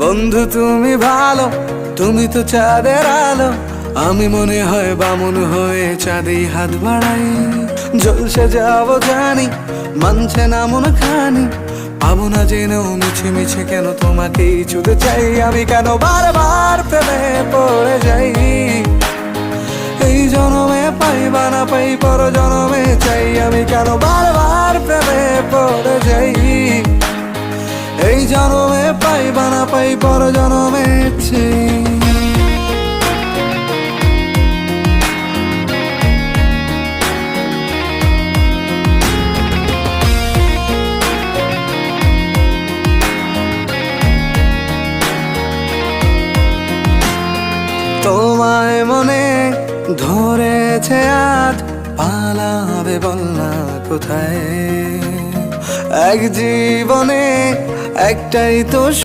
বন্ধু তুমি ভালো, তুমি তো চাঁদের আলো। আমি মনে হয় বামুন হয়ে চাঁদে হাত বাড়াই। জলসে যাবো জানি, মানছে না মন খানি। পাবো না জেনেও মিছে মিছে কেন তোমাকেই ছুঁতে চাই। আমি কেন বারবার প্রেমে পড়ে যাই। এই জনমে পাই বা না পাই, পর জনমে চাই। আমি কেন বারবার প্রেমে পড়ে যাই। এই জনমে পাই বা না পাই, পর জনমে চাই। তোমায় মনে ধরেছে আজ, পালাবে বল না কোথায়। এক জীবনে একটাই তো